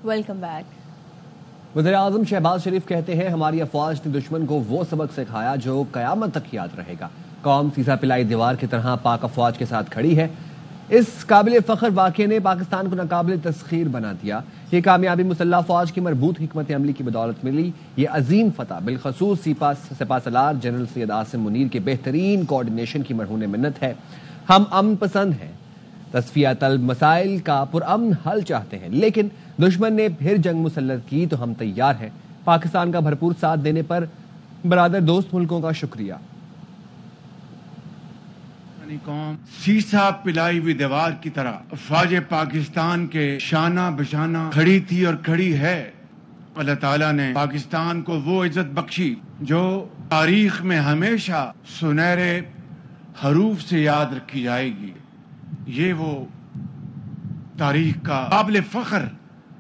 Welcome back. وزیراعظم شہباز شریف کہتے ہیں ہماری افواج نے دشمن کو وہ سبق سکھایا جو قیامت تک یاد رہے گا۔ قوم سیسا پلائی دیوار کی طرح پاک افواج کے ساتھ کھڑی ہے۔ اس قابل فخر واقعے نے پاکستان کو ناقابل تسخیر بنا دیا۔ یہ کامیابی مسلح افواج کی مربوط حکمت عملی کی بدولت ملی۔ یہ عظیم فتح بالخصوص سپہ سالار جنرل سید عاصم منیر کے بہترین کوارڈینیشن کی مرہون منت ہے۔ ہم امن پسند ہیں، تصفیہ طلب مسائل کا پرامن حل چاہتے ہیں، لیکن دشمن نے پھر جنگ مسلط کی تو ہم تیار ہیں۔ پاکستان کا بھرپور ساتھ دینے پر برادر دوست ملکوں کا شکریہ۔ قوم سیسا پلائی ہوئی دیوار کی طرح افواج پاکستان کے شانہ بشانہ کھڑی تھی اور کھڑی ہے۔ اللہ تعالیٰ نے پاکستان کو وہ عزت بخشی جو تاریخ میں ہمیشہ سنہرے حروف سے یاد رکھی جائے گی۔ یہ وہ تاریخ کا قابل فخر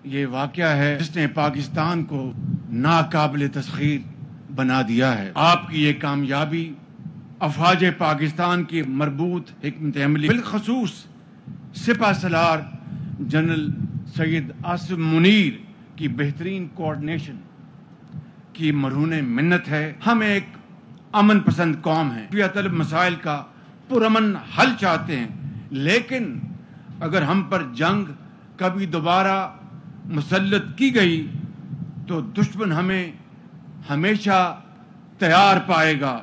یہ واقعہ ہے جس نے پاکستان کو ناقابل تسخیر بنا دیا ہے۔ آپ کی یہ کامیابی افواج پاکستان کی مربوط حکمت عملی بالخصوص سپہ سالار جنرل سید عاصم منیر کی بہترین کوارڈینیشن کی مرہون منت ہے۔ ہم ایک امن پسند قوم ہیں، تصفیہ طلب مسائل کا پرامن حل چاہتے ہیں، لیکن اگر ہم پر جنگ کبھی دوبارہ مسلط کی گئی تو دشمن ہمیں ہمیشہ تیار پائے گا۔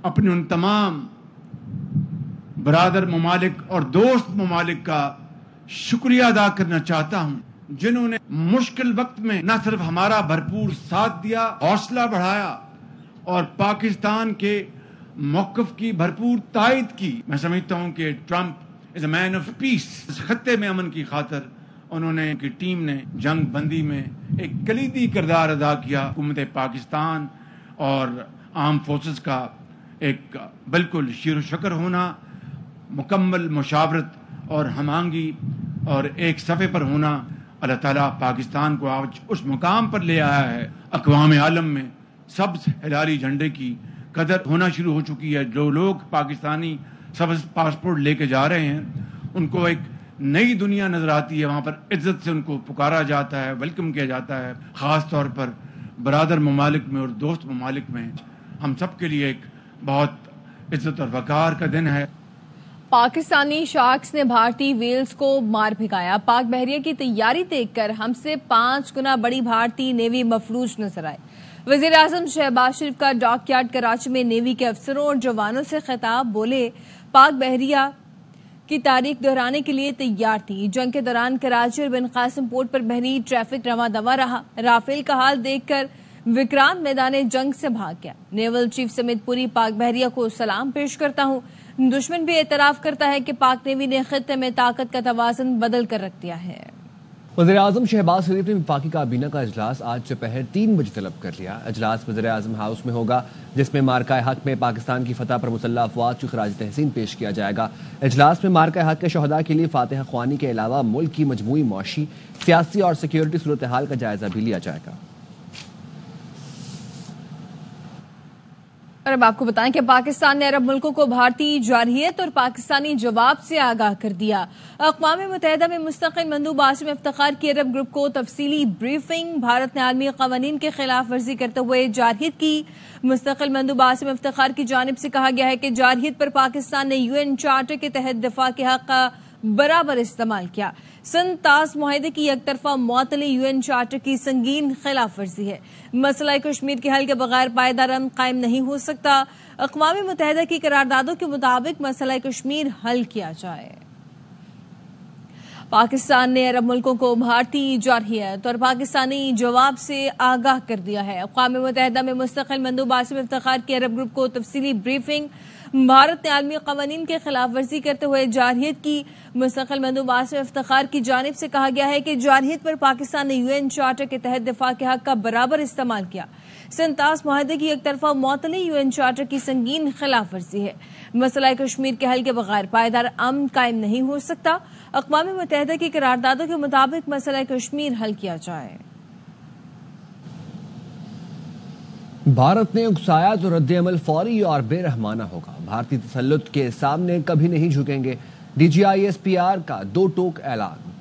اپنے ان تمام برادر ممالک اور دوست ممالک کا شکریہ ادا کرنا چاہتا ہوں جنہوں نے مشکل وقت میں نہ صرف ہمارا بھرپور ساتھ دیا، حوصلہ بڑھایا اور پاکستان کے موقف کی بھرپور تائید کی۔ میں سمجھتا ہوں کہ Trump is a main of peace. اس خطے میں امن کی خاطر انہوں نے کی ٹیم نے جنگ بندی میں ایک کلیدی کردار ادا کیا۔ حکومت پاکستان اور آرم فورسز کا ایک بالکل شیر و شکر ہونا، مکمل مشاورت اور ہم آہنگی اور ایک صفحے پر ہونا اللہ تعالیٰ پاکستان کو آج اس مقام پر لے آیا ہے۔ اقوام عالم میں سبز ہلالی جھنڈے کی قدر ہونا شروع ہو چکی ہے۔ جو لوگ پاکستانی سبز پاسپورٹ لے کے جا رہے ہیں ان کو ایک نئی دنیا نظر آتی ہے، وہاں پر عزت سے ان کو پکارا جاتا ہے، ویلکم کیا جاتا ہے۔ خاص طور پر برادر ممالک میں اور دوست ممالک میں ہم سب کے لیے ایک بہت عزت اور وقار کا دن ہے۔ پاکستانی شارکس نے بھارتی ویلز کو مار بھگایا۔ پاک بحریہ کی تیاری دیکھ کر ہم سے 5 گنا بڑی بھارتی نیوی مفلوج نظر آئی۔ وزیر اعظم شہباز شریف کا ڈاک یارڈ کراچی میں نیوی کے افسروں اور جوانوں سے خطاب، بولے پاک بحریہ کی تاریخ دہرانے کے لیے تیار تھی۔ جنگ کے دوران کراچی اور بن قاسم پورٹ پر بحری ٹریفک رواں دواں رہا۔ رافیل کا حال دیکھ کر وکرانت میدان جنگ سے بھاگ گیا۔ نیول چیف سمیت پوری پاک بحریہ کو سلام پیش کرتا ہوں۔ دشمن بھی اعتراف کرتا ہے کہ پاک نیوی نے خطے میں طاقت کا توازن بدل کر رکھ دیا ہے۔ وزیر اعظم شہباز شریف نے وفاقی کابینہ کا اجلاس آج دوپہر 3 بجے طلب کر لیا۔ اجلاس وزیر اعظم ہاؤس میں ہوگا جس میں مارکہ حق میں پاکستان کی فتح پر مسلح افواج کو خراج تحسین پیش کیا جائے گا۔ اجلاس میں مارکہ حق کے شہداء کے لیے فاتحہ خوانی کے علاوہ ملک کی مجموعی معاشی، سیاسی اور سیکیورٹی صورتحال کا جائزہ بھی لیا جائے گا۔ اور اب آپ کو بتائیں کہ پاکستان نے عرب ملکوں کو بھارتی جارحیت اور پاکستانی جواب سے آگاہ کر دیا۔ اقوام متحدہ میں مستقل مندوب عاصم افتخار کی عرب گروپ کو تفصیلی بریفنگ۔ بھارت نے عالمی قوانین کے خلاف ورزی کرتے ہوئے جارحیت کی۔ مستقل مندوب عاصم افتخار کی جانب سے کہا گیا ہے کہ جارحیت پر پاکستان نے UN چارٹر کے تحت دفاع کے حق کا برابر استعمال کیا۔ سن تاز معاہدے کی یک طرفہ معطلی UN چارٹر کی سنگین خلاف ورزی ہے۔ مسئلہ کشمیر کے حل کے بغیر پائیدار امن قائم نہیں ہو سکتا۔ اقوام متحدہ کی قراردادوں کے مطابق مسئلہ کشمیر حل کیا جائے۔ پاکستان نے عرب ملکوں کو بھارتی جارحیت اور پاکستانی جواب سے آگاہ کر دیا ہے۔ اقوام متحدہ میں مستقل مندوب عاصم افتخار کی عرب گروپ کو تفصیلی بریفنگ۔ بھارت نے عالمی قوانین کے خلاف ورزی کرتے ہوئے جارحیت کی۔ مستقل مندوب عاصم افتخار کی جانب سے کہا گیا ہے کہ جارحیت پر پاکستان نے UN چارٹر کے تحت دفاع کے حق کا برابر استعمال کیا۔ سن تاز معاہدے کی ایک طرفہ معطلی UN چارٹر کی سنگین خلاف ورزی ہے۔ مسئلہ کشمیر کے حل کے بغیر پائیدار امن قائم نہیں ہو سکتا۔ اقوام متحدہ کی قراردادوں کے مطابق مسئلہ کشمیر حل کیا جائے۔ بھارت نے اکسایا تو رد عمل فوری اور بے رحمانہ ہوگا۔ بھارتی تسلط کے سامنے کبھی نہیں جھکیں گے۔ DGISPR کا 2 ٹوک اعلان۔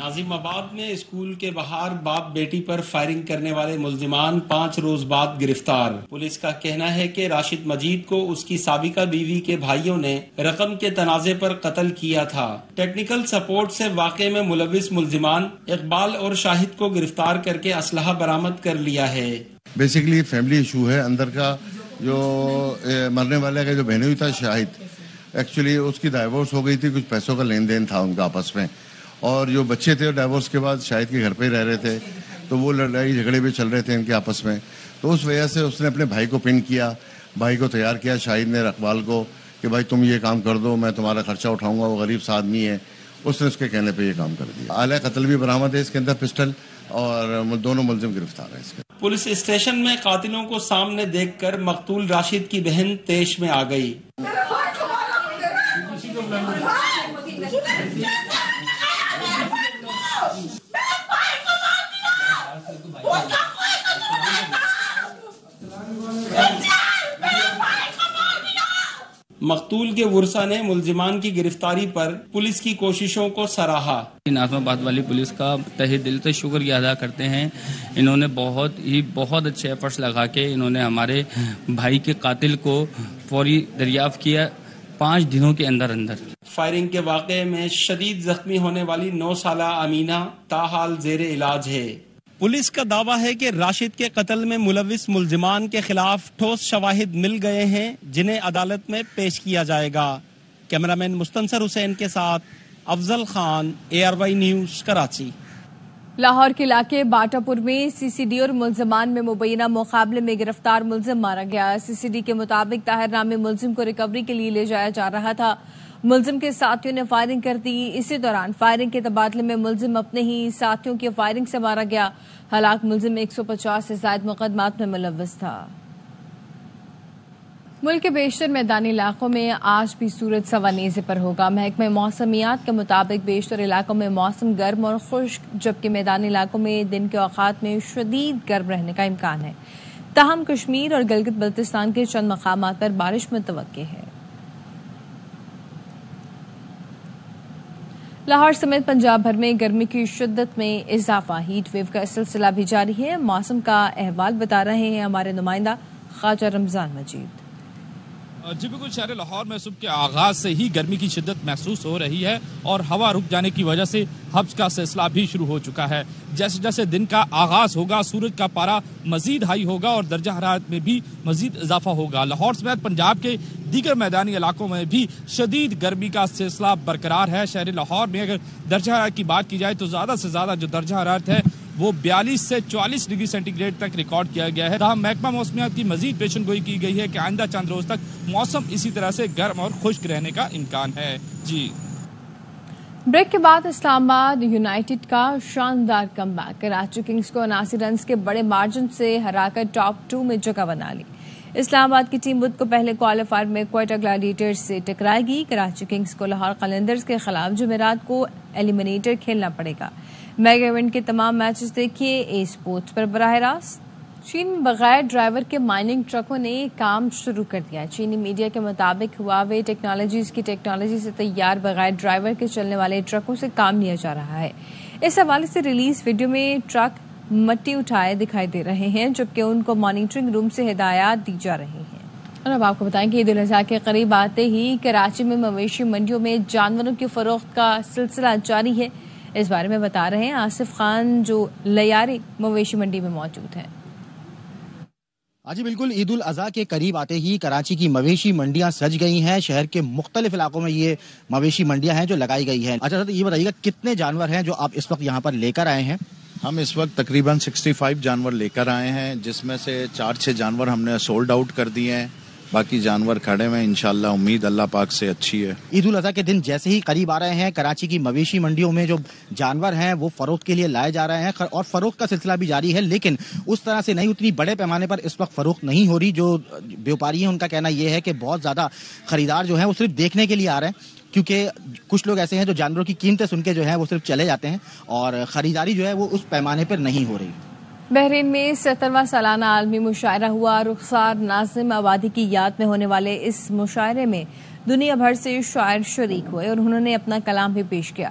ناظم آباد میں اسکول کے باہر باپ بیٹی پر فائرنگ کرنے والے ملزمان 5 روز بعد گرفتار۔ پولیس کا کہنا ہے کہ راشد مجید کو اس کی سابقہ بیوی کے بھائیوں نے رقم کے تنازع پر قتل کیا تھا۔ ٹیکنیکل سپورٹ سے واقعے میں ملوث ملزمان اقبال اور شاہد کو گرفتار کر کے اسلحہ برآمد کر لیا ہے۔ بیسیکلی فیملی ایشو ہے اندر کا، جو مرنے والے کا جو بہنوئی ہوئی تھا شاہد، ایکچولی اس کی ڈائیورس ہو گئی تھی، کچھ پیسوں کا لین دین تھا ان کا آپس میں، اور جو بچے تھے ڈائیورس کے بعد شاہد کے گھر پہ ہی رہ رہے تھے، تو وہ لڑائی جھگڑے بھی چل رہے تھے ان کے آپس میں، تو اس وجہ سے اس نے اپنے بھائی کو پن کیا، بھائی کو تیار کیا شاہد نے اقبال کو کہ بھائی تم یہ کام کر دو، میں تمہارا خرچہ اٹھاؤں گا، وہ غریب سا آدمی ہے، اس نے اس کے کہنے پہ یہ کام کر دیا۔ آلہ قتل بھی برآمد ہے اس کے اندر، پسٹل، اور دونوں ملزم گرفتار ہیں اس کے۔ پولیس اسٹیشن میں قاتلوں کو سامنے دیکھ کر مقتول راشد کی بہن طیش میں آ گئی۔ مقتول کے ورثہ نے ملزمان کی گرفتاری پر پولیس کی کوششوں کو سراہا۔ ناظم آباد والی پولیس کا تہہ دل سے شکریہ ادا کرتے ہیں، انہوں نے بہت اچھے ایفرٹس لگا کے انہوں نے ہمارے بھائی کے قاتل کو فوری دریافت کیا 5 دنوں کے اندر۔ فائرنگ کے واقعے میں شدید زخمی ہونے والی 9 سالہ امینہ تاحال زیر علاج ہے۔ پولیس کا دعویٰ ہے کہ راشد کے قتل میں ملوث ملزمان کے خلاف ٹھوس شواہد مل گئے ہیں، جنہیں عدالت میں پیش کیا جائے گا۔ کیمرامین مستنصر حسین کے ساتھ افضل خان، ARY نیوز، کراچی۔ لاہور کے علاقے باٹا پور میں CCD اور ملزمان میں مبینہ مقابلے میں گرفتار ملزم مارا گیا۔ CCD کے مطابق طاہر نامی ملزم کو ریکوری کے لیے لے جایا جا رہا تھا، ملزم کے ساتھیوں نے فائرنگ کر دی، اسی دوران فائرنگ کے تبادلے میں ملزم اپنے ہی ساتھیوں کی فائرنگ سے مارا گیا۔ ہلاک ملزم 150 سے زائد مقدمات میں ملوث تھا۔ ملک کے بیشتر میدانی علاقوں میں آج بھی سورج سوا نیزے پر ہوگا۔ محکمہ موسمیات کے مطابق بیشتر علاقوں میں موسم گرم اور خشک، جبکہ میدانی علاقوں میں دن کے اوقات میں شدید گرم رہنے کا امکان ہے۔ تاہم کشمیر اور گلگت بلتستان کے چند مقامات پر بارش متوقع ہے۔ لاہور سمیت پنجاب بھر میں گرمی کی شدت میں اضافہ، ہیٹ ویو کا سلسلہ بھی جاری ہے۔ موسم کا احوال بتا رہے ہیں ہمارے نمائندہ خواجہ رمضان مجید۔ جی بالکل، شہر لاہور میں صبح کے آغاز سے ہی گرمی کی شدت محسوس ہو رہی ہے اور ہوا رک جانے کی وجہ سے حبس کا سلسلہ بھی شروع ہو چکا ہے۔ جیسے جیسے دن کا آغاز ہوگا سورج کا پارا مزید ہائی ہوگا اور درجہ حرارت میں بھی مزید اضافہ ہوگا۔ لاہور سمیت پنجاب کے دیگر میدانی علاقوں میں بھی شدید گرمی کا سلسلہ برقرار ہے۔ شہر لاہور میں اگر درجہ حرارت کی بات کی جائے تو زیادہ سے زیادہ جو درجہ حرارت ہے وہ 42 سے 44 ڈگری سینٹی گریڈ تک ریکارڈ کیا گیا ہے۔ تاہم محکمہ موسمیات کی مزید پیشن گوئی کی گئی ہے کہ آئندہ چند روز تک موسم اسی طرح سے گرم اور خشک رہنے کا امکان ہے۔ جی بریک کے بعد اسلام آباد یونائیٹڈ کا شاندار کم بیک، کراچی کنگز کو 79 رنز کے بڑے مارجن سے ہرا کر ٹاپ 2 میں جگہ بنا لی۔ اسلام آباد کی ٹیم بدھ کو پہلے کوالیفائر میں کوئٹہ گلیڈیٹرز سے ٹکرائے گی۔ کراچی کنگز کو لاہور قلندرز کے خلاف جمعرات کو ایلیمینیٹر کھیلنا پڑے گا۔ میگا ایونٹ کے تمام میچز دیکھیے اے اسپورٹس پر براہ راست۔ چین میں بغیر ڈرائیور کے مائننگ ٹرکوں نے کام شروع کر دیا۔ چینی میڈیا کے مطابق ہواوے ٹیکنالوجیز کی ٹیکنالوجی سے تیار بغیر ڈرائیور کے چلنے والے ٹرکوں سے کام لیا جا رہا ہے۔ اس حوالے سے ریلیز ویڈیو میں ٹرک مٹی اٹھائے دکھائی دے رہے ہیں، جبکہ ان کو مانیٹرنگ روم سے ہدایات دی جا رہی ہیں۔ اور اب آپ کو بتائیں کہ عید الاضحیٰ کے قریب آتے ہی کراچی میں مویشی منڈیوں میں جانوروں کی فروخت کا سلسلہ جاری ہے۔ اس بارے میں بتا رہے ہیں آصف خان جو لیاری مویشی منڈی میں موجود ہیں۔ جی بالکل، عید الاضحیٰ کے قریب آتے ہی کراچی کی مویشی منڈیاں سج گئی ہیں۔ شہر کے مختلف علاقوں میں یہ مویشی منڈیاں ہیں جو لگائی گئی ہیں۔ اچھا یہ بتائیے گا کتنے جانور ہیں جو آپ اس وقت یہاں پر لے کر آئے ہیں؟ ہم اس وقت تقریباً 65 جانور لے کر آئے ہیں، جس میں سے 4-6 جانور ہم نے سولڈ آؤٹ کر دیے ہیں، باقی جانور کھڑے ہیں۔ انشاءاللہ امید اللہ پاک سے اچھی ہے۔ عید الاضحیٰ کے دن جیسے ہی قریب آ رہے ہیں، کراچی کی مویشی منڈیوں میں جو جانور ہیں وہ فروخت کے لیے لائے جا رہے ہیں اور فروخت کا سلسلہ بھی جاری ہے، لیکن اس طرح سے نہیں، اتنی بڑے پیمانے پر اس وقت فروخت نہیں ہو رہی۔ جو بیوپاری ہیں ان کا کہنا یہ ہے کہ بہت زیادہ خریدار جو ہیں وہ صرف دیکھنے کے لیے آ رہے ہیں، کیونکہ کچھ لوگ ایسے ہیں جو جانوروں کی قیمتیں سن کے جو ہے وہ صرف چلے جاتے ہیں اور خریداری جو ہے وہ اس پیمانے پر نہیں ہو رہی۔ بحرین میں 70واں سالانہ عالمی مشاعرہ ہوا۔ رخسار ناظم آبادی کی یاد میں ہونے والے اس مشاعرے میں دنیا بھر سے شاعر شریک ہوئے اور انہوں نے اپنا کلام بھی پیش کیا۔